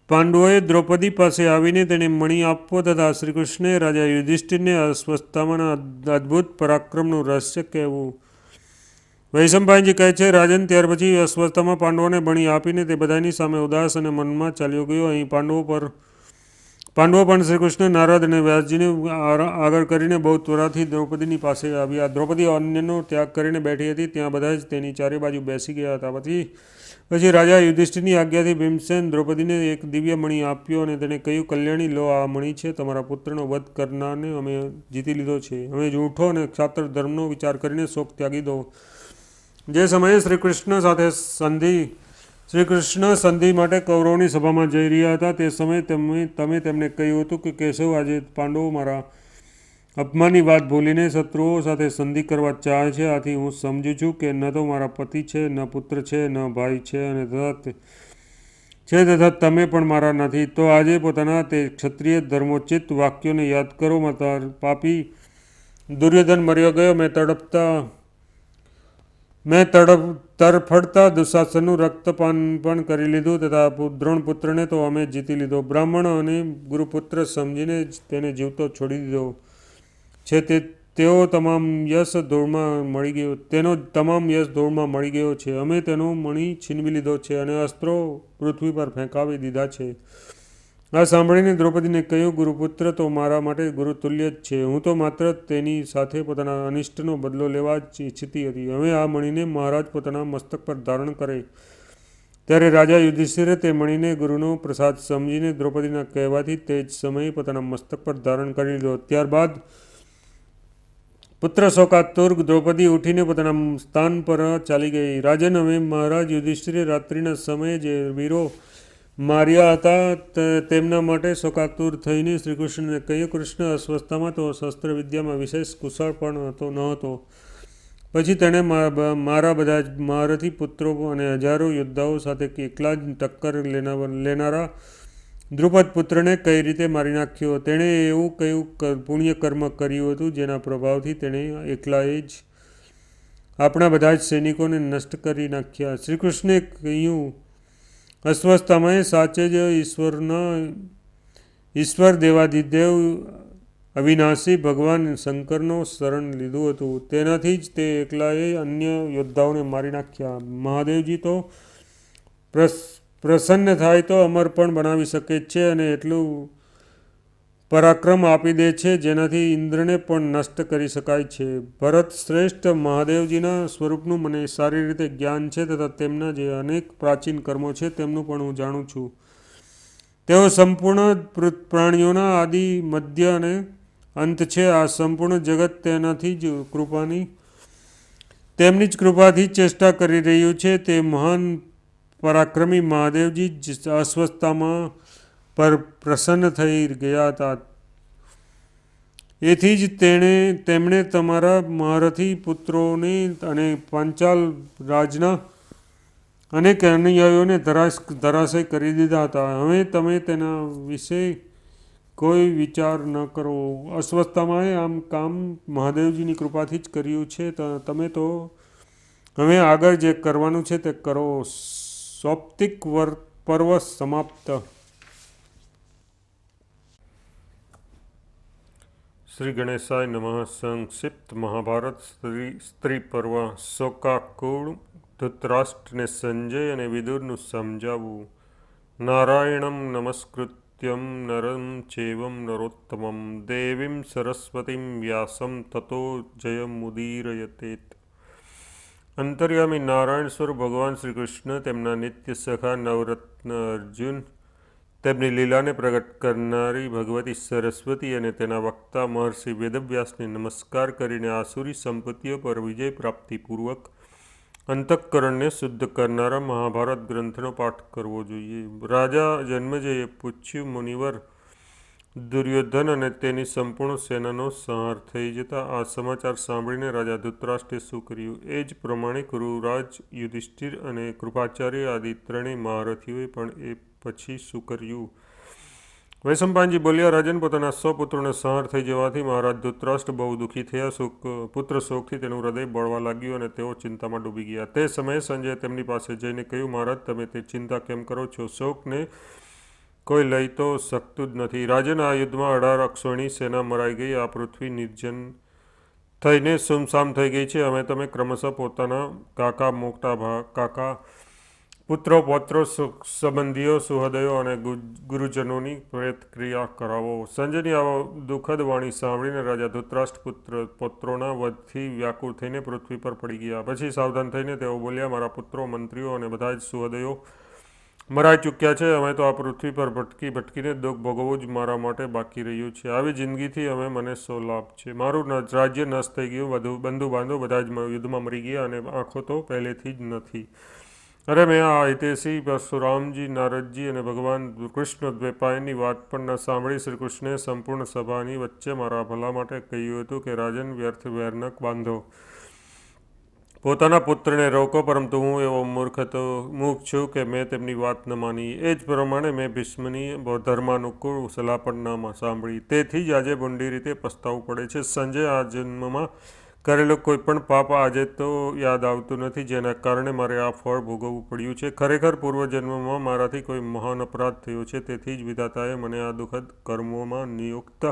પાંડવોએ દ્રૌપદી પાસે આવીને તેને મણી આપવો તથા શ્રીકૃષ્ણે રાજા યુધિષ્ઠિરને અશ્વત્થામાના અદ્ભુત પરાક્રમનું રહસ્ય કહેવું. વૈશંપાયનજી કહે છે, રાજન, ત્યાર પછી અશ્વત્થામા પાંડવોને મણી આપીને તે બધાની સામે ઉદાસ અને મનમાં ચાલ્યો ગયો. અહીં પાંડવો પણ શ્રીકૃષ્ણ, નારદ અને વ્યાસજીને આગળ કરીને બહુ ત્વરાથી દ્રૌપદીની પાસે આવ્યા. દ્રૌપદી અન્યનો ત્યાગ કરીને બેઠી હતી. ત્યાં બધા જ તેની ચારે બાજુ બેસી ગયા હતા. પછી રાજા યુધિષ્ઠિરની આજ્ઞાથી ભીમસેન દ્રૌપદીને એક દિવ્ય મણી આપ્યો અને તેણે કહ્યું, કલ્યાણી, લો, આ મણી છે. તમારા પુત્રનો વધ કરનારને અમે જીતી લીધો છે. હવે જૂઠો અને ક્ષાત્ર ધર્મનો વિચાર કરીને શોક ત્યાગી દો. જે સમયે શ્રીકૃષ્ણ સંધિ માટે કૌરવોની સભામાં જઈ રહ્યા હતા તે સમયે તમે તેમને કહ્યું હતું કે કેશવ, આજે પાંડવો મારા અપમાનની વાત ભૂલીને શત્રુઓ સાથે સંધિ કરવા ચાહે છે. આથી હું સમજું છું કે ન તો મારા પતિ છે, ન પુત્ર છે, ન ભાઈ છે અને તથા તમે પણ મારા નથી. તો આજે પોતાના તે ક્ષત્રિય ધર્મોચિત વાક્યોને યાદ કરો. પાપી દુર્યોધન મર્યો ગયો. મેં તરફડતા દુશાસનનું રક્તપાન પણ કરી લીધું તથા દ્રોણપુત્રને તો અમે જીતી લીધો. બ્રાહ્મણ અને ગુરુપુત્ર સમજીને જ તેને જીવતો છોડી દીધો છે. તેનો તમામ યશ ધૂળમાં મળી ગયો છે. અમે તેનો મણી છીનવી લીધો છે અને અસ્ત્રો પૃથ્વી પર ફેંકાવી દીધા છે. આ સાંભળીને દ્રૌપદીને કહ્યું, ગુરુપુત્ર તો મારા માટે ગુરુતુલ્ય જ છે. હું તો માત્ર તેની સાથે પોતાના અનિષ્ટનો બદલો લેવા જ ઈચ્છતી હતી. હવે આ મણીને મહારાજ પોતાના મસ્તક પર ધારણ કરે. ત્યારે રાજા યુધિષ્ઠિરે તે મણીને ગુરુનો પ્રસાદ સમજીને દ્રૌપદીના કહેવાથી તે જ સમયે પોતાના મસ્તક પર ધારણ કરી લીધો. ત્યારબાદ પુત્ર શોકાતુર દ્રૌપદી ઉઠીને પોતાના સ્થાન પર ચાલી ગઈ. રાજન, હવે મહારાજ યુધિષ્ઠિરે રાત્રિના સમયે જે વીરો માર્યા હતા તેમના માટે શોકાતુર થઈને શ્રીકૃષ્ણને કહ્યું, કૃષ્ણ અસ્વસ્થામાં તો શસ્ત્ર વિદ્યામાં વિશેષ કુશળ પણ ન હતો. પછી તેણે મારા બધા જ મહારથી પુત્રો અને હજારો યોદ્ધાઓ સાથે એકલા જ ટક્કર લેનારા દ્રુપદ પુત્રને કઈ રીતે મારી નાખ્યો. તેણે એવું કયું પુણ્યકર્મ કર્યું હતું જેના પ્રભાવથી તેણે એકલાએ જ આપણા બધા જ સૈનિકોને નષ્ટ કરી નાખ્યા. શ્રીકૃષ્ણે કહ્યું, અશ્વત્થામાએ સાચે જ ઈશ્વર દેવાધિદેવ અવિનાશી ભગવાન શંકરનો શરણ લીધું હતું. તેનાથી જ તે એકલાએ અન્ય યોદ્ધાઓને મારી નાખ્યા. મહાદેવજી તો પ્રસન્ન થાય તો અમર પણ બનાવી શકે છે અને એટલું પરાક્રમ આપી દે છે જેનાથી ઇન્દ્રને પણ નષ્ટ કરી શકાય છે. ભરત શ્રેષ્ઠ, મહાદેવજીના સ્વરૂપનું મને સારી રીતે જ્ઞાન છે તથા તેમના જે અનેક પ્રાચીન કર્મો છે તેમનું પણ હું જાણું છું. તેઓ સંપૂર્ણ પ્રાણીઓના આદિ, મધ્ય અને અંત છે. આ સંપૂર્ણ જગત તેમની જ કૃપાથી ચેષ્ટા કરી રહ્યું છે. તે મહાન પરાક્રમી મહાદેવજી જ અશ્વત્થામા પર પ્રસન્ન થઈ ગયા હતા. એથી જ તેમણે તમારા મહારથી પુત્રોને અને પાંચાલ રાજના અનેક અનુયાયીઓને ધરાશય કરી દીધા હતા. હવે તમે તેના વિશે કોઈ વિચાર ન કરો. અશ્વત્થામાએ આમ કામ મહાદેવજીની કૃપાથી જ કર્યું છે. તમે તો હવે આગળ જે કરવાનું છે તે કરો. સૌપ્તિક પર્વ સમાપ્ત. શ્રી ગણેશાય નમઃ. સંક્ષિપ્ત મહાભારત સ્ત્રી પર્વ. શોકાકુળ ધૃતરાષ્ટ્રને સંજય અને વિદુરનું સમજાવવું. નારાયણમ નમસ્કૃત્યમ નરમ ચૈવમ નરોત્તમમ દેવીમ સરસ્વતીમ વ્યાસમ તતો જયમુદીરયતેત. અંતર્યામી નારાયણ સ્વરૂપ ભગવાન શ્રી કૃષ્ણ, તેમના નિત્ય સખા નવરત્ન અર્જુન, તેમની લીલાને પ્રગટ કરનારી ભગવતી સરસ્વતી અને તેના વક્તા મહર્ષિ વેદવ્યાસને નમસ્કાર કરીને આસુરી સંપત્તિઓ પર વિજય પ્રાપ્તિપૂર્વક અંતઃકરણને શુદ્ધ કરનારા મહાભારત ગ્રંથનો પાઠ કરવો જોઈએ. રાજા જન્મેજયે પૂછ્યું, મુનિવર, દુર્યોધન અને તેની સંપૂર્ણ સેનાનો સંહાર થઈ જતા આ સમાચાર સાંભળીને રાજા ધૃતરાષ્ટ્રે શું કર્યું? એ જ પ્રમાણે ગુરુરાજ યુધિષ્ઠિર અને કૃપાચાર્ય આદિ ત્રણેય મહારથીઓએ પણ એ પછી શું કર્યું? વૈશંપાયનજી બોલ્યા, રાજન, પોતાના 100 પુત્રોનો સંહાર થઈ જવાથી મહારાજ ધૃતરાષ્ટ્ર બહુ દુઃખી થયા. પુત્ર શોકથી તેનું હૃદય બળવા લાગ્યું અને તેઓ ચિંતામાં ડૂબી ગયા. તે સમયે સંજયે તેમની પાસે જઈને કહ્યું, મહારાજ, તમે તે ચિંતા કેમ કરો છો? શોકને કોઈ લઈ તો શકતું જ નથી. રાજન, આ યુદ્ધમાં 18 અક્ષોણી સેના મરાઈ ગઈ. આ પૃથ્વી નિર્જન થઈને સુમસામ થઈ ગઈ છે. અમે તમે ક્રમશઃ પોતાના કાકા, મોટા કાકા, પુત્રો, પૌત્રો, સંબંધીઓ, સુહૃદયો અને ગુરુજનોની પ્રેતક્રિયા કરાવો. સંજયની આ દુઃખદ વાણી સાંભળીને રાજા ધૃતરાષ્ટ્ર પુત્રોના વધથી વ્યાકુળ થઈને પૃથ્વી પર પડી ગયા. પછી સાવધાન થઈને તેઓ બોલ્યા, મારા પુત્રો, મંત્રીઓ અને બધા જ સુહૃદયો મરાઈ ચૂક્યા છે. અમે તો આ પૃથ્વી પર ભટકીને દુઃખ ભોગવવું જ મારા માટે બાકી રહ્યું છે. આવી જિંદગીથી મને શો લાભ છે? મારું રાજ્ય નષ્ટ થઈ ગયું, બંધુ બાંધો બધા જ યુદ્ધમાં મરી ગયા અને આંખો તો પહેલેથી જ નથી. અરે મેં આ હિતેશી પરશુરામજી, નારદજી અને ભગવાન કૃષ્ણ દ્વૈપાયનની વાત પણ ન સાંભળી. શ્રી કૃષ્ણે સંપૂર્ણ સભાની વચ્ચે મારા ભલા માટે કહ્યું હતું કે રાજન, વ્યર્થ વેર ન બાંધો, પોતાના પુત્રને રોકો, પરંતુ હું એવો મૂર્ખ છું કે મેં તેમની વાત ન માની. એ જ પ્રમાણે મેં ભીષ્મની ધર્માનુકૂળ સલાહ પણ ન સાંભળી. તેથી જ આજે ભૂંડી રીતે પસ્તાવું પડે છે. સંજય, આ જન્મમાં કરેલું કોઈ પણ પાપ આજે તો યાદ આવતું નથી, જેના કારણે મારે આ ફળ ભોગવવું પડ્યું છે. ખરેખર પૂર્વજન્મમાં મારાથી કોઈ મહાન અપરાધ થયો છે. તેથી જ વિધાતાએ મને આ દુઃખદ કર્મોમાં નિયુક્ત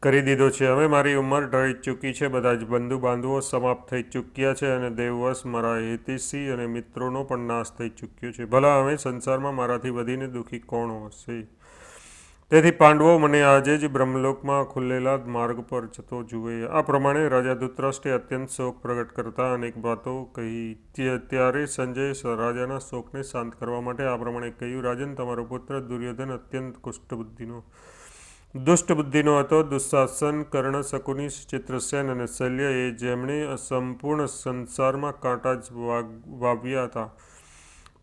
કરી દીધો છે. હવે મારી ઉંમર ઢળી ચૂકી છે. બધા જ બંધુ બાંધવો સમાપ્ત થઈ ચૂક્યા છે અને દેવવશ મારા હિતૈષી અને મિત્રોનો પણ નાશ થઈ ચૂક્યો છે. ભલા હવે સંસારમાં મારાથી વધીને દુઃખી કોણ હશે? તેથી પાંડવો મને આજે જ બ્રહ્મલોકમાં ખુલેલા માર્ગ પર જતો જુએ. આ પ્રમાણે રાજા ધૃતરાષ્ટ્રે અત્યંત શોક પ્રગટ કરતા અનેક વાતો કહી. ત્યારે સંજય રાજાના શોકને શાંત કરવા માટે આ પ્રમાણે કહ્યું, રાજન, તમારો પુત્ર દુર્યોધન અત્યંત દુષ્ટ બુદ્ધિનો હતો. દુશાસન, કર્ણ, શકુની, ચિત્રસેન અને શલ્ય એ જેમણે સંપૂર્ણ સંસારમાં કાંટા જ વાવ્યા હતા,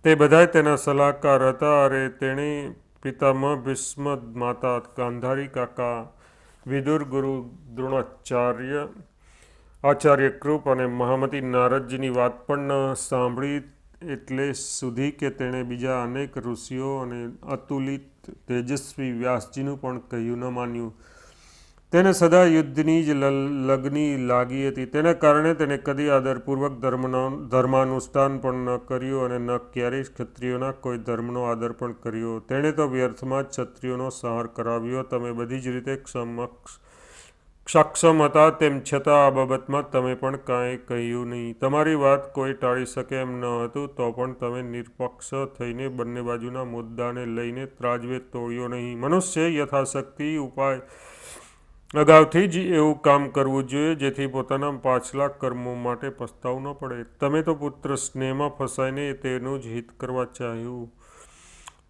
તે બધાય તેના સલાહકાર હતા. અરે તેણે પિતામહ ભીષ્મ, માતા ગાંધારી, કાકા વિદુર, ગુરુ દ્રોણાચાર્ય, આચાર્ય કૃપ અને મહામતી નારદજીની વાત પણ ન સાંભળી, એટલે સુધી કે તેણે બીજા અનેક ઋષિઓ અને અતુલિત તેજસ્વી વ્યાસજીનું પણ કહ્યું ન માન્યું. તેને સદા યુદ્ધની જ લગની લાગી હતી. તેના કારણે તેને કદી આદરપૂર્વક ધર્માનુષ્ઠાન પણ ન કર્યું અને ન ક્યારેય ક્ષત્રિયોના કોઈ ધર્મનો આદર પણ કર્યો. તેણે તો વ્યર્થમાં જ ક્ષત્રિયોનો સંહાર કરાવ્યો. તમે બધી જ રીતે સક્ષમ હતા, તેમ છતાં આ બાબતમાં તમે પણ કાંઈ કહ્યું નહીં. તમારી વાત કોઈ ટાળી શકે એમ ન હતું, તો પણ તમે નિરપક્ષ થઈને બંને બાજુના મુદ્દાને લઈને ત્રાજવે તોડ્યો નહીં. મનુષ્ય યથાશક્તિ ઉપાય અગાઉથી જ એવું કામ કરવું જોઈએ, જેથી પોતાના પાછલા કર્મો માટે પસ્તાવું ન પડે. તમે તો પુત્ર સ્નેહમાં ફસાઈને તેનું જ હિત કરવા ચાહ્યું,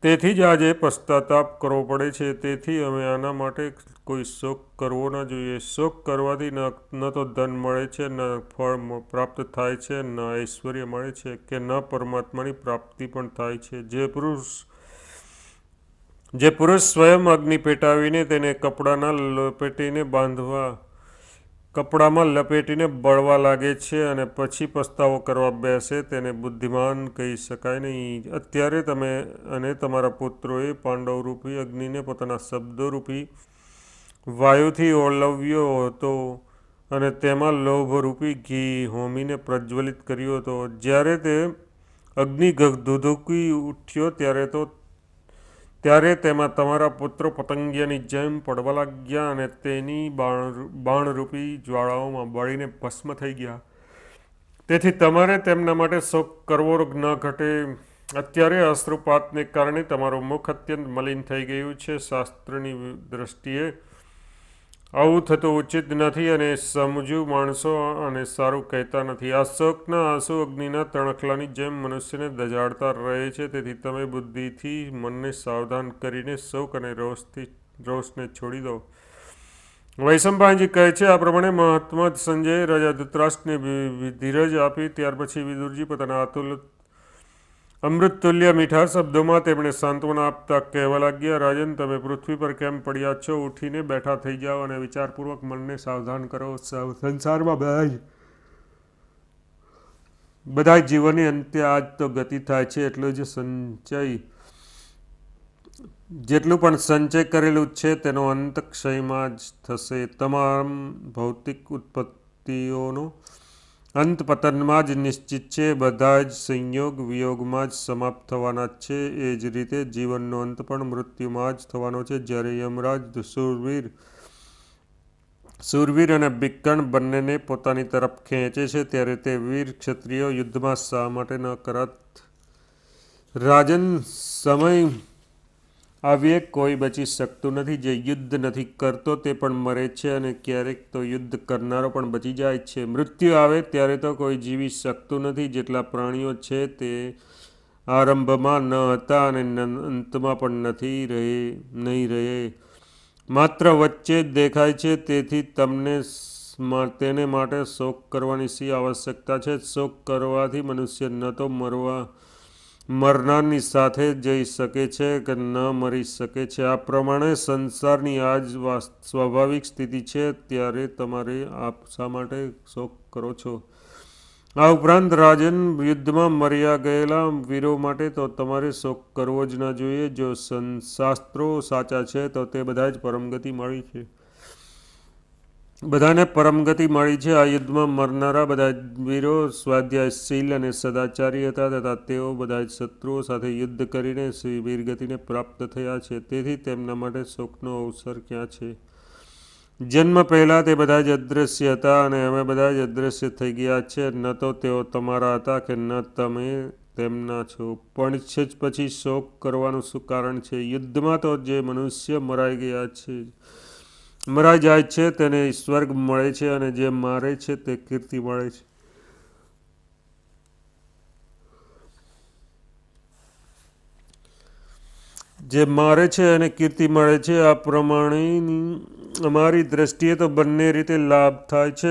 તેથી જ આજે પશ્ચાતાપ કરવો પડે છે. તેથી અમે આના માટે કોઈ શોક કરવો ન જોઈએ. શોક કરવાથી ન તો ધન મળે છે, ન ફળ પ્રાપ્ત થાય છે, ન ઐશ્વર્ય મળે છે, કે ન પરમાત્માની પ્રાપ્તિ પણ થાય છે. જે પુરુષ સ્વયં અગ્નિ પેટાવીને તેને કપડામાં લપેટીને બળવા લાગે છે અને પછી પસ્તાવો કરવા બેસે, તેને બુદ્ધિમાન કહી શકાય નહીં. અત્યારે તમે અને તમારા પુત્રોએ પાંડવરૂપી અગ્નિને પોતાના શબ્દોરૂપી વાયુથી ઓલવ્યો હતો અને તેમાં લોભરૂપી ઘી હોમીને પ્રજ્વલિત કર્યો હતો. જ્યારે તે અગ્નિ ધુધુકી ઉઠ્યો ત્યારે તેમાં તમારા પુત્રો પતંગિયાની જેમ પડવા લાગ્યા અને તેની બાણરૂપી જ્વાળાઓમાં બળીને ભસ્મ થઈ ગયા. તેથી તમારે તેમના માટે શોક કરવો ન ઘટે. અત્યારે અશ્રુપાતને કારણે તમારું મુખ અત્યંત મલિન થઈ ગયું છે. શાસ્ત્રની દ્રષ્ટિએ આવું થતું ઉચિત નથી અને સમજુ માણસો અને સારું કહેતા નથી. આ શોકના આંસુ અગ્નિના તણખલાની જેમ મનુષ્યને દઝાડતા રહે છે. તેથી તમે બુદ્ધિથી મનને સાવધાન કરીને શોક અને રોષને છોડી દો. વૈશંપાયનજી કહે છે, આ પ્રમાણે મહાત્મા સંજયે રાજા ધૃતરાષ્ટ્રને ધીરજ આપી. ત્યાર પછી વિદુરજી પોતાના અમૃતતુલ્ય મીઠા શબ્દોમાં તેમણે સાંત્વના આપતા કહેવા લાગ્યા, રાજન, તમે પૃથ્વી પર કેમ પડ્યા છો? ઉઠીને બેઠા થઈ જાઓ અને વિચારપૂર્વક મનને સાવધાન કરો. સંસારમાં બધા જીવોની અંતે આજ તો ગતિ થાય છે. જેટલું પણ સંચય કરેલું છે તેનો અંત ક્ષયમાં જ થશે. તમામ ભૌતિક ઉત્પત્તિઓનો અંત પતનમાં જ નિશ્ચિત છે. બધા જ સંયોગ વિયોગમાં જ સમાપ્ત થવાના જ છે. એ જ રીતે જીવનનો અંત પણ મૃત્યુમાં જ થવાનો છે. જ્યારે યમરાજ શૂરવીર અને બિક્કણ બંનેને પોતાની તરફ ખેંચે છે ત્યારે તે વીર ક્ષત્રિયો યુદ્ધમાં શા માટે ન કરત? રાજન, સમય આવીએ કોઈ બચી શકતું નથી. જે યુદ્ધ નથી કરતો તે પણ મરે છે અને ક્યારેક તો યુદ્ધ કરનારો પણ બચી જાય છે. મૃત્યુ આવે ત્યારે તો કોઈ જીવી શકતું નથી. જેટલા પ્રાણીઓ છે તે આરંભમાં ન હતા અને અંતમાં પણ નહીં રહે, માત્ર વચ્ચે જ દેખાય છે. તેથી તેને માટે શોક કરવાની શી આવશ્યકતા છે? શોક કરવાથી મનુષ્ય ન તો મરનારની સાથે જઈ શકે છે કે ન મરી શકે છે. આ પ્રમાણે સંસારની આ જ સ્વાભાવિક સ્થિતિ છે. ત્યારે તમારે આપ શા માટે શોક કરો છો? આ ઉપરાંત રાજન, યુદ્ધમાં મર્યા ગયેલા વીરો માટે તો તમારે શોક કરવો જ ન જોઈએ. જો શાસ્ત્રો સાચા છે તો તે બધા જ પરમગતિ મળી છે. બધાને પરમગતિ મળી છે. આ યુદ્ધમાં મરનારા બધા વીરો સ્વાધ્યાયશીલ અને સદાચારી હતા તથા તેઓ બધા જ શત્રુઓ સાથે યુદ્ધ કરીને વીરગતિને પ્રાપ્ત થયા છે. તેથી તેમના માટે શોકનો અવસર ક્યાં છે? જન્મ પહેલાં તે બધા જ અદૃશ્ય હતા અને હવે બધા જ અદૃશ્ય થઈ ગયા છે. ન તો તેઓ તમારા હતા કે ન તમે તેમના છો. પણ પછી શોક કરવાનું શું કારણ છે? યુદ્ધમાં તો જે મનુષ્ય મરાઈ જાય છે તેને સ્વર્ગ મળે છે અને જે મારે છે તે કીર્તિ મળે છે. જે મારે છે અને કીર્તિ મળે છે. આ પ્રમાણેની અમારી દ્રષ્ટિએ તો બંને રીતે લાભ થાય છે.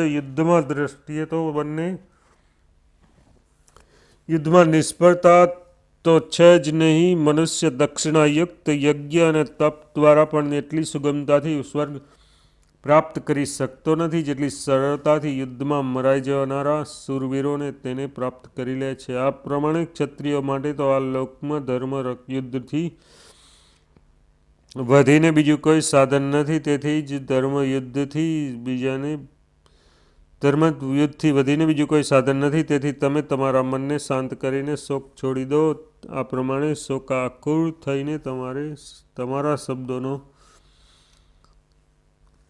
યુદ્ધમાં નિષ્ફળતા તો છે જ નહીં. મનુષ્ય દક્ષિણાયુક્ત યજ્ઞ અને તપ દ્વારા પણ એટલી સુગમતાથી સ્વર્ગ પ્રાપ્ત કરી શકતો નથી જેટલી સરળતાથી યુદ્ધમાં મરાઈ જનારા શૂરવીરોને તેને પ્રાપ્ત કરી લે છે. આ પ્રમાણે ક્ષત્રિયો માટે તો આ લોકમાં ધર્મ યુદ્ધથી વધીને બીજું કોઈ સાધન નથી. તેથી જ ધર્મયુદ્ધથી વધીને બીજું કોઈ સાધન નથી. તેથી તમે તમારા મનને શાંત કરીને શોક છોડી દો. આ પ્રમાણે શોકાકુળ થઈને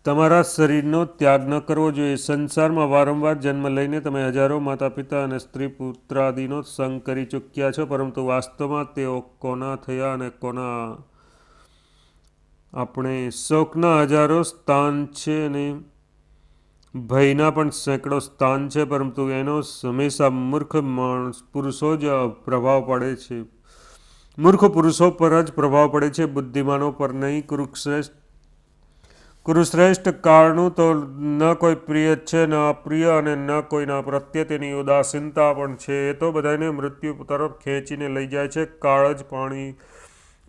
તમારા શરીરનો ત્યાગ ન કરવો જોઈએ. સંસારમાં વારંવાર જન્મ લઈને તમે હજારો માતા પિતા અને સ્ત્રી પુત્રાદિનો સંગ કરી ચૂક્યા છો, પરંતુ વાસ્તવમાં તેઓ કોના થયા અને કોના આપણે? શોકના હજારો સ્થાન છે અને ભયના પણ સેંકડો સ્થાન છે, પરંતુ એનો હંમેશા મૂર્ખ પુરુષો પર જ પ્રભાવ પડે છે, બુદ્ધિમાનો પર નહીં. કુરુશ્રેષ્ઠ કાળનું તો ન કોઈ પ્રિય છે ન અપ્રિય અને ન કોઈના પ્રત્યે તેની ઉદાસીનતા પણ છે. એ તો બધાને મૃત્યુ તરફ ખેંચીને લઈ જાય છે. કાળ જ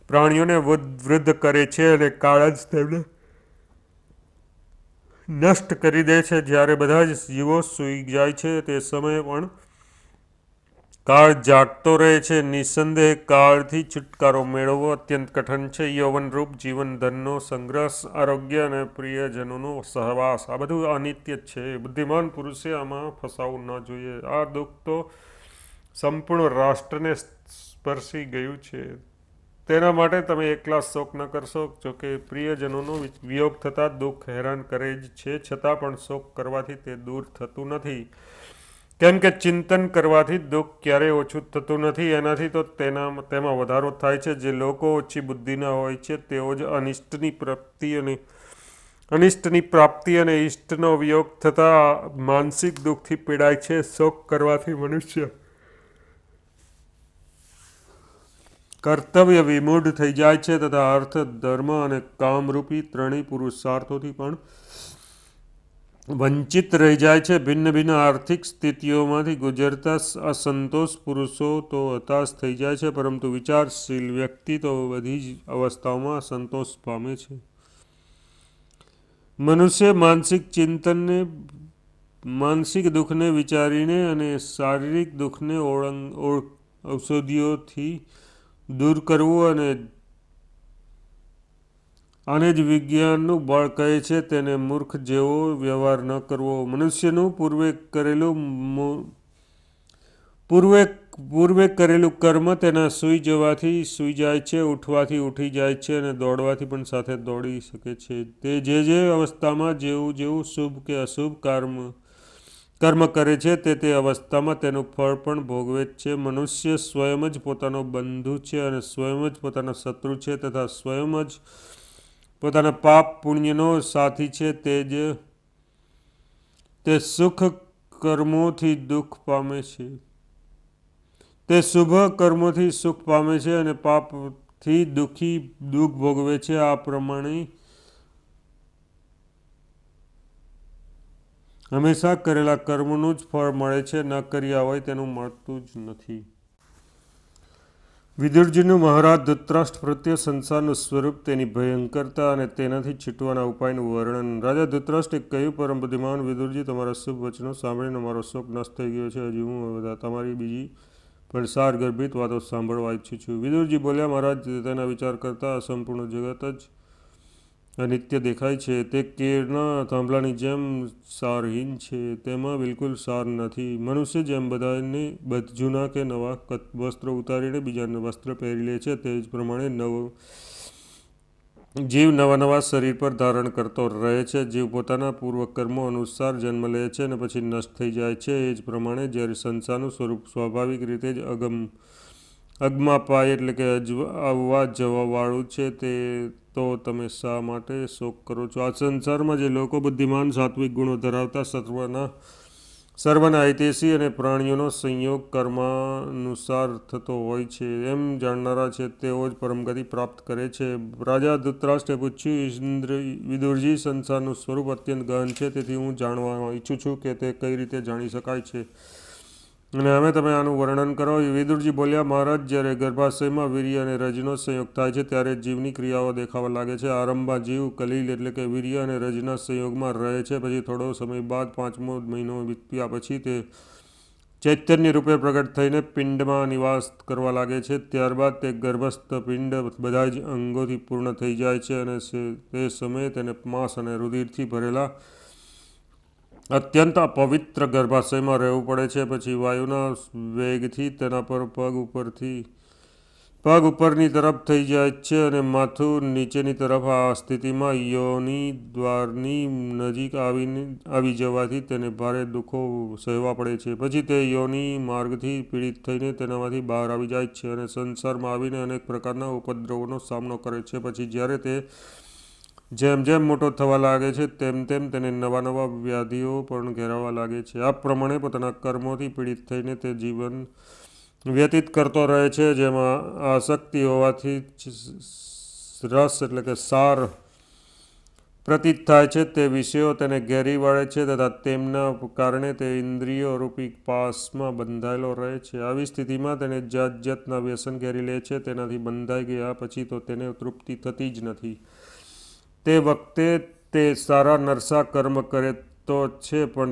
પ્રાણીઓને વૃદ્ધ કરે છે અને કાળ જ તેમને નષ્ટ કરી દે છે. જ્યારે બધા જ જીવો સૂઈ જાય છે તે સમયે પણ કાળ જાગતો રહે છે. નિસંદેહ કાળથી છુટકારો મેળવવો અત્યંત કઠિન છે. યૌવનરૂપ જીવન, ધનનો સંગ્રહ, આરોગ્ય અને પ્રિયજનોનો સહવાસ આ બધું અનિત્ય છે. બુદ્ધિમાન પુરુષે આમાં ફસાવું ન જોઈએ. આ દુઃખ તો સંપૂર્ણ રાષ્ટ્રને સ્પર્શી ગયું છે. તેના માટે તમે એકલા શોક ન કરશો. જોકે પ્રિયજનોનો વિયોગ થતાં દુઃખ હેરાન કરે જ છે, છતાં પણ શોક કરવાથી તે દૂર થતું નથી. કેમ કે ચિંતન કરવાથી દુઃખ ક્યારેય ઓછું થતું નથી. એનાથી તો તેમાં વધારો થાય છે. જે લોકો ઓછી બુદ્ધિના હોય છે તેઓ જ અનિષ્ટની પ્રાપ્તિ અને ઇષ્ટનો વિયોગ થતાં માનસિક દુઃખથી પીડાય છે. શોક કરવાથી મનુષ્ય કર્તવ્ય વિમૂઢ થઈ જાય છે તથા અર્થ, ધર્મ અને કામરૂપી ત્રણેય પુરુષાર્થોથી પણ વંચિત રહી જાય છે. ભિન્ન ભિન્ન આર્થિક સ્થિતિઓમાંથી ગુજરતા અસંતોષ પુરુષો તો હતાશ થઈ જાય છે, પરંતુ વિચારશીલ વ્યક્તિ તો બધી જ અવસ્થાઓમાં સંતોષ પામે છે. મનુષ્ય માનસિક દુઃખને વિચારીને અને શારીરિક દુઃખને ઔષધિઓથી દૂર કરવું અને આને જ વિજ્ઞાનનું બળ કહે છે. તેને મૂર્ખ જેવો વ્યવહાર ન કરવો. મનુષ્યનું પૂર્વે કરેલું કર્મ તેના સૂઈ જવાથી સૂઈ જાય છે, ઉઠવાથી ઉઠી જાય છે અને દોડવાથી પણ સાથે દોડી શકે છે. તે જે અવસ્થામાં જેવું શુભ કે અશુભ કર્મ કરે છે તે અવસ્થામાં તેનું ફળ પણ ભોગવે જ છે. મનુષ્ય સ્વયં જ પોતાનો બંધુ છે અને સ્વયં જ પોતાનો શત્રુ છે તથા સ્વયં જ પોતાના પાપ પુણ્યનો સાથી છે. તે સુખ કર્મોથી દુઃખ પામે છે. તે શુભ કર્મોથી સુખ પામે છે અને પાપથી દુઃખ ભોગવે છે. આ પ્રમાણે હંમેશા કરેલા કર્મોનું જ ફળ મળે છે, ન કર્યા હોય તેનું મળતું જ નથી. વિદુરજીનું મહારાજ ધૃતરાષ્ટ્ર પ્રત્યે સંસારનું સ્વરૂપ, તેની ભયંકરતા અને તેનાથી છૂટવાના ઉપાયનું વર્ણન. રાજા ધૃતરાષ્ટ્રે કહ્યું, પરમ બુદ્ધિમાન વિદુરજી, તમારા શુભ વચનો સાંભળીને મારો શોક નાશ થઈ ગયો છે. હજી હું તમારી બીજી પણ સારગર્ભિત વાતો સાંભળવા ઈચ્છું છું. વિદુરજી બોલ્યા, મહારાજ, તેના વિચાર કરતાં સંપૂર્ણ જગત જ અનિત્ય દેખાય છે. તે કેળના થાંભલાની જેમ સારહીન છે. તેમાં બિલકુલ સાર નથી. મનુષ્ય જેમ જૂના કે નવા વસ્ત્રો ઉતારીને બીજા વસ્ત્ર પહેરી લે છે, તે જ પ્રમાણે જીવ નવા શરીર પર ધારણ કરતો રહે છે. જીવ પોતાના પૂર્વકર્મો અનુસાર જન્મ લે છે અને પછી નષ્ટ થઈ જાય છે. એ જ પ્રમાણે જ્યારે સંસારનું સ્વરૂપ સ્વાભાવિક રીતે જ અગમાપાય એટલે કે આવવા જવાવાળું છે, તો તમે શા માટે શોક કરો છો? આ સંસારમાં જે લોકો બુદ્ધિમાન, સાત્વિક ગુણો ધરાવતા, સર્વના હિતૈષી અને પ્રાણીઓનો સંયોગ કર્માનુસાર થતો હોય છે એમ જાણનારા છે, તેઓ જ પરમગતિ પ્રાપ્ત કરે છે. રાજા ધૃતરાષ્ટ્રે પૂછ્યું, વિદુરજી, સંસારનું સ્વરૂપ અત્યંત ગહન છે, તેથી હું જાણવા ઈચ્છું છું કે તે કઈ રીતે જાણી શકાય છે અને હવે તમે આનું વર્ણન કરો. વિદુરજી બોલ્યા, મહારાજ, જ્યારે ગર્ભાશયમાં વીર્ય અને રજનો સંયોગ થાય છે ત્યારે જીવની ક્રિયાઓ દેખાવા લાગે છે. આરંભમાં જીવ કલીલ એટલે કે વીર્ય અને રજના સંયોગમાં રહે છે. પછી થોડો સમય બાદ, 5મો મહિનો વીત્યા પછી, તે ચૈતન્ય રૂપે પ્રગટ થઈને પિંડમાં નિવાસ કરવા લાગે છે. ત્યારબાદ તે ગર્ભસ્થ પિંડ બધા જ અંગોથી પૂર્ણ થઈ જાય છે અને તે સમયે તેને માંસ અને રુધિરથી ભરેલા અત્યંત અપવિત્ર ગર્ભાશયમાં રહેવું પડે છે. પછી વાયુના વેગથી તેના પર પગ ઉપરની તરફ થઈ જાય છે અને માથું નીચેની તરફ. આ સ્થિતિમાં યોનિ દ્વારની નજીક આવી જવાથી તેને ભારે દુઃખો સહેવા પડે છે. પછી તે યોનિ માર્ગથી પીડિત થઈને તેનામાંથી બહાર આવી જાય છે અને સંસારમાં આવીને અનેક પ્રકારના ઉપદ્રવોનો સામનો કરે છે. પછી જ્યારે તે જેમ મોટો થવા લાગે છે તેમ તેને નવા વ્યાધિઓ પણ ઘેરાવા લાગે છે. આ પ્રમાણે પોતાના કર્મોથી પીડિત થઈને તે જીવન વ્યતીત કરતો રહે છે. જેમાં આસક્તિ હોવાથી રસ એટલે કે સાર પ્રતીત થાય છે. તે વિષયો તેને ઘેરી વળે છે તથા તેમના કારણે તે ઇન્દ્રિયો રૂપી પાશમાં બંધાયેલો રહે છે. આવી સ્થિતિમાં તેને જાતના વ્યસન ઘેરી લે છે. તેનાથી બંધાઈ ગયા પછી તો તેને તૃપ્તિ થતી જ નથી. તે વખતે તે સારા નરસા કર્મ કરે તો છે, પણ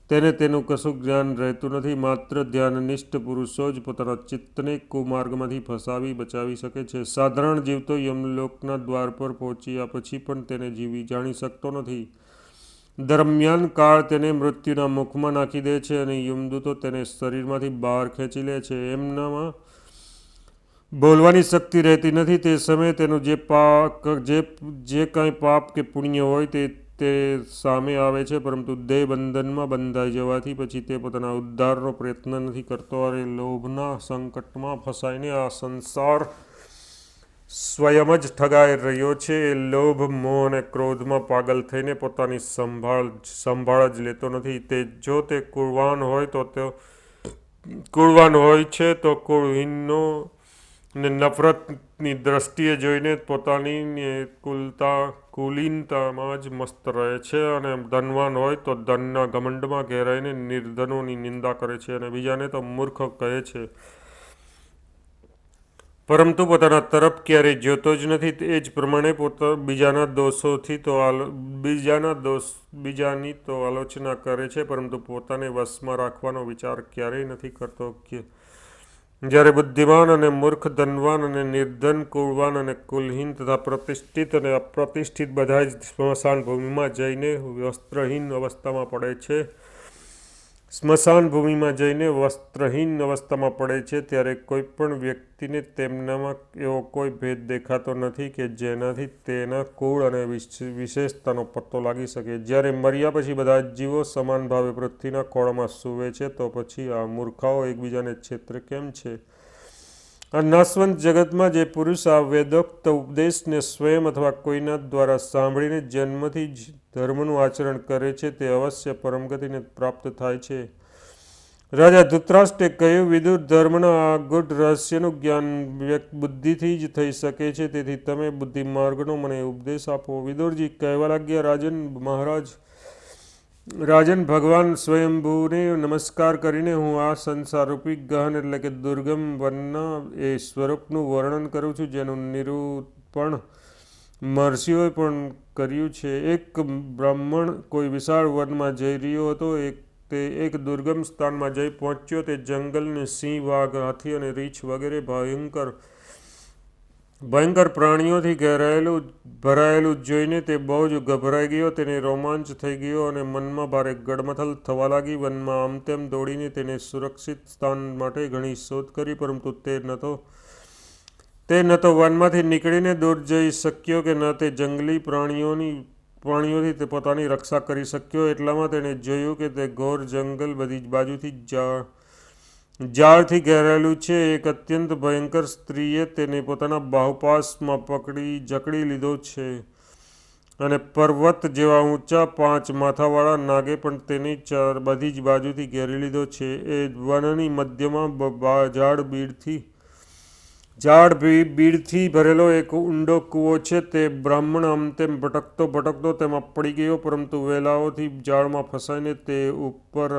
તેને તેનું કશું જ્ઞાન રહેતું નથી. માત્ર ધ્યાનનિષ્ઠ પુરુષો જ પોતાના ચિત્તને કુમાર્ગમાંથી ફસાવી બચાવી શકે છે. સાધારણ જીવ તો યમલોકના દ્વાર પર પહોંચ્યા પછી પણ તેને જાણી શકતો નથી. દરમિયાન કાળ તેને મૃત્યુના મુખમાં નાખી દે છે અને યમદૂતો તેને શરીરમાંથી બહાર ખેંચી લે છે. એમનામાં બોલવાની શક્તિ રહેતી નથી. તે સમયે તેનું જે કાંઈ પાપ કે પુણ્ય હોય તે સામે આવે છે, પરંતુ દેહ બંધનમાં બંધાઈ જવાથી પછી તે પોતાના ઉદ્ધારનો પ્રયત્ન નથી કરતો અને લોભના સંકટમાં ફસાઈને આ સંસાર સ્વયં જ ઠગાઈ રહ્યો છે. એ લોભ, મોહ અને ક્રોધમાં પાગલ થઈને પોતાની સંભાળ જ લેતો નથી. જો તે કુળવાન હોય છે તો કુળહીનનો ને નફરતની દ્રષ્ટિએ જોઈને પોતાની કુલીનતામાં જ મસ્ત રહે છે અને ધનવાન હોય તો ધનના ઘમંડમાં ઘેરાઈને નિર્ધનોની નિંદા કરે છે અને બીજાને તો મૂર્ખ કહે છે, પરંતુ પોતાના તરફ ક્યારેય જોતો જ નથી. એ જ પ્રમાણે બીજાની તો આલોચના કરે છે, પરંતુ પોતાને વશમાં રાખવાનો વિચાર ક્યારેય નથી કરતો. જ્યારે બુદ્ધિમાન અને મૂર્ખ, ધનવાન અને નિર્ધન, કુળવાન અને કુલહીન તથા પ્રતિષ્ઠિત અને અપ્રતિષ્ઠિત બધા જ સ્મશાન ભૂમિમાં જઈને વસ્ત્રહીન અવસ્થામાં પડે છે. સ્મશાન ભૂમિમાં જઈને વસ્ત્રહીન અવસ્થામાં પડે છે ત્યારે કોઈ પણ વ્યક્તિને તેમનામાં એવો કોઈ ભેદ દેખાતો નથી કે જેનાથી તેના કુળ અને વિશેષતાનો પત્તો લાગી શકે. જ્યારે મર્યા પછી બધા જ જીવો સમાન ભાવે પૃથ્વીના ખોળામાં સૂવે છે તો પછી આ મૂર્ખાઓ એકબીજાને છેતરે કેમ છે? આ નાશવંત જગતમાં જે પુરુષ આ વેદોક્ત ઉપદેશને સ્વયં અથવા કોઈના દ્વારા સાંભળીને જન્મથી જ ધર્મનું આચરણ કરે છે તે અવશ્ય પરમગતિને પ્રાપ્ત થાય છે. રાજા ધૃતરાષ્ટ્રે કહ્યું, વિદુર, ધર્મના આ ગૂઢ રહસ્યનું જ્ઞાન બુદ્ધિથી જ થઈ શકે છે, તેથી તમે બુદ્ધિમાર્ગનો મને ઉપદેશ આપો. વિદુરજી કહેવા લાગ્યા, રાજન, ભગવાન સ્વયંભૂને નમસ્કાર કરીને હું આ સંસારરૂપી ગહન એટલે કે દુર્ગમ વનના એ સ્વરૂપનું વર્ણન કરું છું જેનું નિરૂપણ મહર્ષિઓએ પણ કર્યું છે. એક બ્રાહ્મણ કોઈ વિશાળ વનમાં જઈ રહ્યો હતો. તે એક દુર્ગમ સ્થાનમાં જઈ પહોંચ્યો. તે જંગલને સિંહ, વાઘ, હાથી અને રીંછ વગેરે ભયંકર પ્રાણીઓથી ભરાયેલું જોઈને તે બહુ જ ગભરાઈ ગયો. તેને રોમાંચ થઈ ગયો અને મનમાં ભારે ગડમથલ થવા લાગી. વનમાં આમ તેમ દોડીને તેને સુરક્ષિત સ્થાન માટે ઘણી શોધ કરી, પરંતુ તે ન તો વનમાંથી નીકળીને દૂર જઈ શક્યો કે ન તે જંગલી પ્રાણીઓથી તે પોતાની રક્ષા કરી શક્યો. એટલામાં તેણે જોયું કે તે ઘોર જંગલ બધી બાજુથી જાળથી ઘેરાયેલું છે. એક અત્યંત ભયંકર સ્ત્રીએ તેને પોતાના બાહુપાશમાં જકડી લીધો છે અને પર્વત જેવા ઊંચા 5 માથાવાળા નાગે પણ તેની બધી જ બાજુથી ઘેરી લીધો છે. એ વનની મધ્યમાં ઝાડ બીડથી ભરેલો એક ઊંડો કૂવો છે. તે બ્રાહ્મણ આમ તેમ ભટકતો તેમાં પડી ગયો, પરંતુ વેલાઓથી ઝાડમાં ફસાઈને તે ઉપર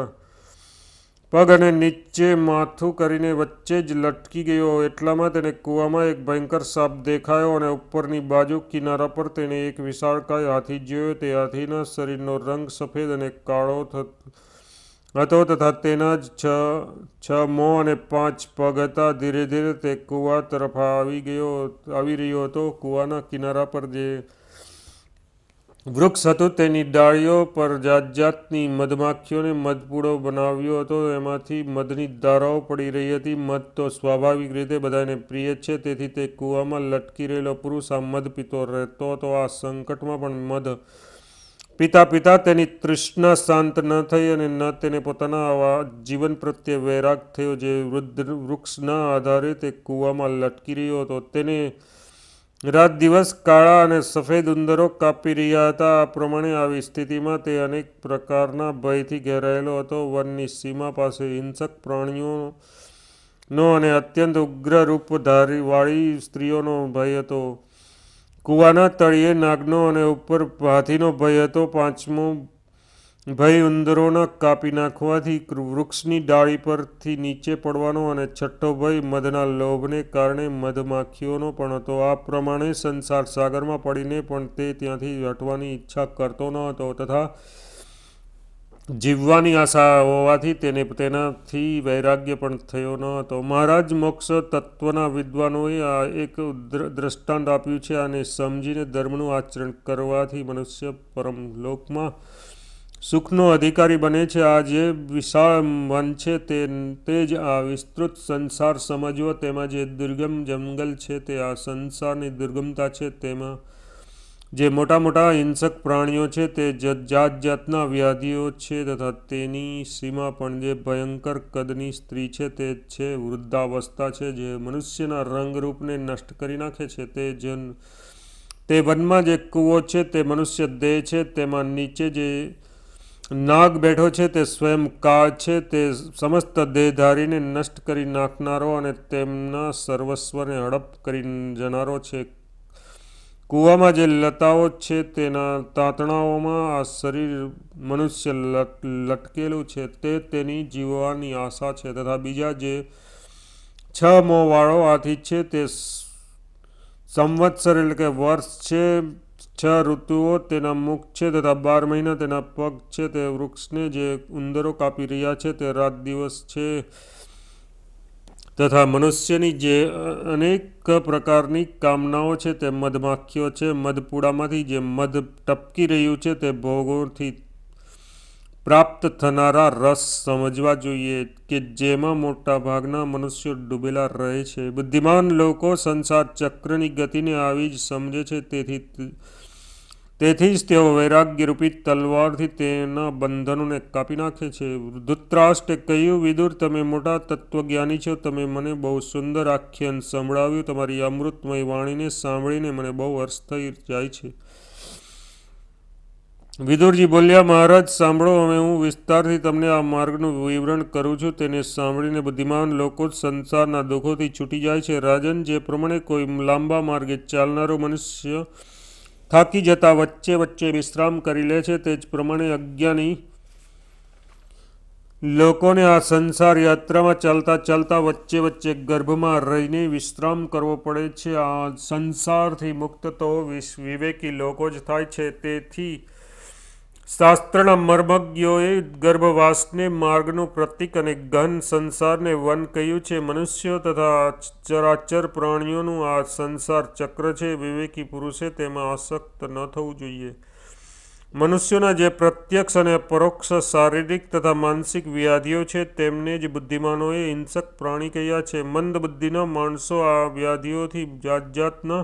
પગ અને નીચે માથું કરીને વચ્ચે જ લટકી ગયો. એટલામાં તેને કૂવામાં એક ભયંકર સાપ દેખાયો અને ઉપરની બાજુ કિનારા પર તેણે એક વિશાળકાય હાથી જોયો. તે હાથીના શરીરનો રંગ સફેદ અને કાળો હતો તથા તેના 6 મોં અને 5 પગ હતા. ધીરે ધીરે તે કૂવા તરફ આવી રહ્યો હતો. કૂવાના કિનારા પર જે વૃક્ષ હતું તેની ડાળીઓ પર જાતની મધમાખીઓને મધપૂડો બનાવ્યો હતો. એમાંથી મધની ધારાઓ પડી રહી હતી. મધ તો સ્વાભાવિક રીતે બધાને પ્રિય છે, તેથી તે કૂવામાં લટકી રહેલો પુરુષ આ મધ પીતો રહેતો હતો. આ સંકટમાં પણ મધ પીતા તેની તૃષ્ણા શાંત ન થઈ અને ન તેને પોતાના આવા જીવન પ્રત્યે વૈરાગ થયો. જે વૃક્ષના આધારે તે કૂવામાં લટકી રહ્યો હતો તેને રાત દિવસ કાળા અને સફેદ ઉંદરો કાપી રહ્યા હતા. આ પ્રમાણે આવી સ્થિતિમાં તે અનેક પ્રકારના ભયથી ઘેરાયેલો હતો. વનની સીમા પાસે હિંસક પ્રાણીઓનો અને અત્યંત ઉગ્ર રૂપવાળી સ્ત્રીઓનો ભય હતો. કૂવાના તળિયે નાગનો અને ઉપર હાથીનો ભય હતો. 5મો ભય ઉંદરોના કાપી નાખવાથી વૃક્ષની ડાળી પરથી નીચે પડવાનો અને 6ઠ્ઠો ભય મધના લોભને કારણે મધમાખીઓનો પણ હતો. આ પ્રમાણે સંસાર સાગરમાં પડીને પણ તે ત્યાંથી હટવાની ઈચ્છા કરતો ન હતો તથા જીવવાની આશા હોવાથી તેને તેનાથી વૈરાગ્ય પણ થયો ન હતો. મહારાજ, મોક્ષ તત્વના વિદ્વાનોએ આ એક દ્રષ્ટાંત આપ્યું છે. આને સમજીને ધર્મનું આચરણ કરવાથી મનુષ્ય પરમલોકમાં સુખનો અધિકારી બને છે. આ જે વિશાળ વન છે તે જ આ વિસ્તૃત સંસાર સમજવો. તેમાં જે દુર્ગમ જંગલ છે તે આ સંસારની દુર્ગમતા છે. તેમાં જે મોટા હિંસક પ્રાણીઓ છે તે જાતના વ્યાધિઓ છે તથા તેની સીમા પણ જે ભયંકર કદની સ્ત્રી છે તે છે વૃદ્ધાવસ્થા છે, જે મનુષ્યના રંગરૂપને નષ્ટ કરી નાખે છે. તે વનમાં જે કૂવો છે તે મનુષ્ય દેહ છે. તેમાં નીચે જે નાગ બેઠો છે તે સ્વયં કાળ છે. તે સમસ્ત દેહધારીને નષ્ટ કરી નાખનારો અને તેમના સર્વસ્વને હડપ કરી જનારો છે. કૂવામાં જે લતાઓ છે તેના તાંતણાઓમાં આ શરીર મનુષ્ય લટકેલું છે. તે તેની જીવવાની આશા છે તથા બીજા જે 6 મોં વાળો હાથી છે તે સંવત્સર એટલે કે વર્ષ છે. 6 ઋતુઓ તેના મુખ છે તથા 12 મહિના તેના પગ છે. તે વૃક્ષને જે ઉંદરો કાપી રહ્યા છે તે રાત દિવસ છે. તથા મનુષ્યની જે અનેક પ્રકારની કામનાઓ છે તે મધમાખીઓ છે. મધપૂડામાંથી જે મધ ટપકી રહ્યું છે તે ભોગોથી પ્રાપ્ત થનારા રસ સમજવા જોઈએ કે જેમાં મોટા ભાગના મનુષ્યો ડૂબેલા રહે છે. બુદ્ધિમાન લોકો સંસાર ચક્રની ગતિને આવી જ સમજે છે. તેથી જ તેઓ વૈરાગ્યરૂપી તલવારથી તેના બંધનોને કાપી નાખે છે. ધૃતરાષ્ટ્રે કહ્યું, વિદુર, તમે મોટા તત્વજ્ઞાની છો. તમે મને બહુ સુંદર આખ્યાન સંભળાવ્યું. તમારી અમૃતમય વાણીને સાંભળીને મને બહુ હર્ષ થઈ જાય છે. વિદુરજી બોલ્યા, મહારાજ સાંભળો, હવે હું વિસ્તારથી તમને આ માર્ગનું વિવરણ કરું છું. તેને સાંભળીને બુદ્ધિમાન લોકો સંસારના દુઃખોથી છૂટી જાય છે. રાજન, જે પ્રમાણે કોઈ લાંબા માર્ગે ચાલનારો મનુષ્ય થાકી જતા વચ્ચે વચ્ચે વિશ્રામ કરી લે છે, તે જ પ્રમાણે અજ્ઞાની લોકોને આ સંસાર યાત્રામાં ચાલતા ચાલતા વચ્ચે વચ્ચે ગર્ભમાં રહીને વિશ્રામ કરવો પડે છે. આ સંસારથી મુક્ત તો વિવેકી લોકો જ થાય છે. તેથી શાસ્ત્રના મર્મજ્ઞોએ ગર્ભવાસને માર્ગનું પ્રતીક અને ગહન સંસારને વન કહ્યું છે. મનુષ્યો તથા ચરાચર પ્રાણીઓનું આ સંસાર ચક્ર છે. વિવેકી પુરુષે તેમાં આસક્ત ન થવું જોઈએ. મનુષ્યોના જે પ્રત્યક્ષ અને પરોક્ષ શારીરિક તથા માનસિક વ્યાધિઓ છે તેમને જ બુદ્ધિમાનોએ હિંસક પ્રાણી કહ્યા છે. મંદ બુદ્ધિના માણસો આ વ્યાધિઓથી જાત જાતના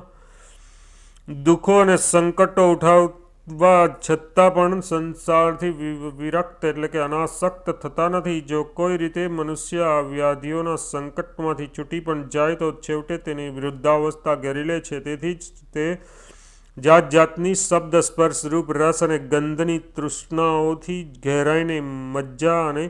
દુઃખો અને સંકટો ઉઠાવવા છતાં પણ સંસારથી વિરક્ત એટલે કે અનાસક્ત થતા નથી. જો કોઈ રીતે મનુષ્ય આ વ્યાધિઓના સંકટમાંથી છૂટી પણ જાય તો છેવટે તેની વૃદ્ધાવસ્થા ઘેરી લે છે. તેથી જ તે જાત જાતની શબ્દ, સ્પર્શ, રૂપ, રસ અને ગંધની તૃષ્ણાઓથી ઘેરાઈને મજ્જા અને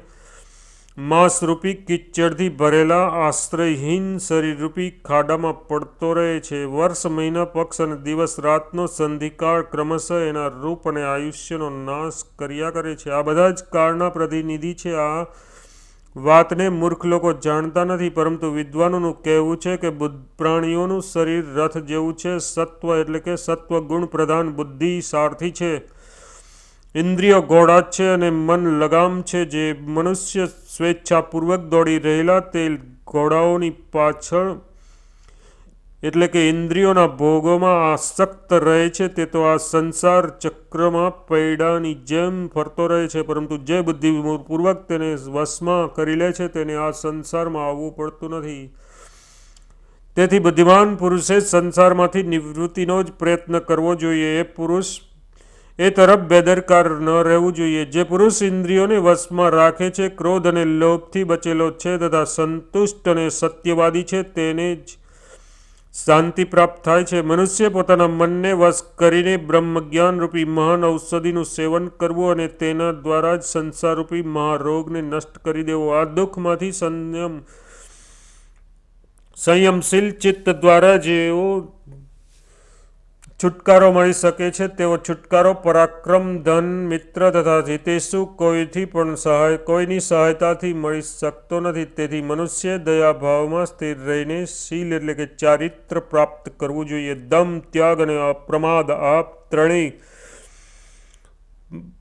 માંસરૂપી કિચડથી ભરેલા આશ્રયહીન શરીરરૂપી ખાડામાં પડતો રહે છે. વર્ષ, મહિના, પક્ષ અને દિવસ રાતનો સંધિકાળ ક્રમશઃ એના રૂપ અને આયુષ્યનો નાશ કર્યા કરે છે. આ બધા જ કાળના પ્રતિનિધિ છે. આ વાતને મૂર્ખ લોકો જાણતા નથી, પરંતુ વિદ્વાનોનું કહેવું છે કે પ્રાણીઓનું શરીર રથ જેવું છે. સત્વ એટલે કે સત્વગુણ પ્રધાન બુદ્ધિ સારથી છે, ઇન્દ્રિયો ઘોડા છે અને મન લગામ છે. જે મનુષ્ય સ્વેચ્છાપૂર્વક દોડી રહેલા તે ઘોડાઓની પાછળ એટલે કે ઇન્દ્રિયોના ભોગોમાં આસક્ત રહે છે તે તો આ સંસાર ચક્રમાં પૈડાની જેમ ફરતો રહે છે, પરંતુ જે બુદ્ધિપૂર્વક તેને વશમાં કરી લે છે તેને આ સંસારમાં આવવું પડતું નથી. તેથી બુદ્ધિમાન પુરુષે સંસારમાંથી નિવૃત્તિનો જ પ્રયત્ન કરવો જોઈએ. એ પુરુષ એ તરફ બેદરકાર ન રહેવું જોઈએ. જે પુરુષ ઇન્દ્રિયોને વશમાં રાખે છે, ક્રોધ અને લોભથી બચેલો છે તથા સંતુષ્ટ અને સત્યવાદી છે, તેને જ શાંતિ પ્રાપ્ત થાય છે. મનુષ્ય પોતાના મનને વશ કરીને બ્રહ્મજ્ઞાન રૂપી મહાન ઔષધિનું સેવન કરવું અને તેના દ્વારા જ સંસારરૂપી મહારોગને નષ્ટ કરી દેવો. આ દુઃખમાંથી સંયમશીલ ચિત્ત દ્વારા જેઓ છુટકારો મળી શકે છે તેવો છુટકારો પરાક્રમ, ધન, મિત્ર તથા હિતેષુ કોઈની સહાયતાથી મળી શકતો નથી. તેથી મનુષ્ય દયાભાવમાં સ્થિર રહીને શીલ એટલે કે ચારિત્ર પ્રાપ્ત કરવું જોઈએ. દમ, ત્યાગ અને અપ્રમાદ આ ત્રણેય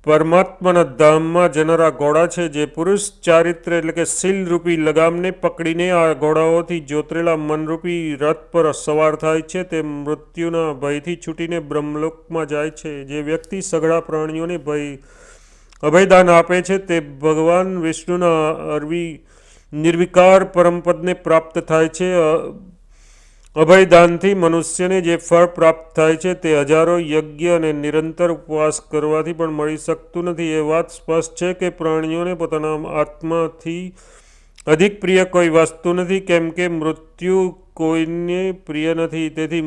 પરમાત્માના ધામમાં જનારા ઘોડા છે. જે પુરુષ ચારિત્ર એટલે કે શીલરૂપી લગામને પકડીને આ ઘોડાઓથી જોતરેલા મનરૂપી રથ પર સવાર થાય છે તે મૃત્યુના ભયથી છૂટીને બ્રહ્મલોકમાં જાય છે. જે વ્યક્તિ સઘળા પ્રાણીઓને અભયદાન આપે છે તે ભગવાન વિષ્ણુના નિર્વિકાર પરમપદને પ્રાપ્ત થાય છે. અભયદાનથી મનુષ્યને જે ફળ પ્રાપ્ત થાય છે તે હજારો યજ્ઞ અને નિરંતર ઉપવાસ કરવાથી પણ મળી શકતું નથી. એ વાત સ્પષ્ટ છે કે પ્રાણીઓને પોતાના આત્માથી અધિક પ્રિય કોઈ વસ્તુ નથી, કેમ કે મૃત્યુ કોઈને પ્રિય નથી. તેથી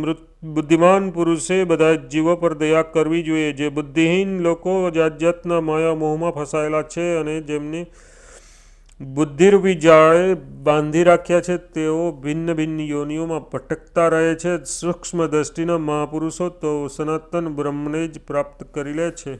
બુદ્ધિમાન પુરુષે બધા જીવો પર દયા કરવી જોઈએ. જે બુદ્ધિહીન લોકો જાત જાતના માયા મોહમાં ફસાયેલા છે અને જેમને બુદ્ધિરૂપી જાળે બાંધી રાખ્યા છે તેઓ ભિન્ન ભિન્ન યોનિઓમાં ભટકતા રહે છે. સૂક્ષ્મ દ્રષ્ટિના મહાપુરુષો તો સનાતન બ્રહ્મને જ પ્રાપ્ત કરી લે છે.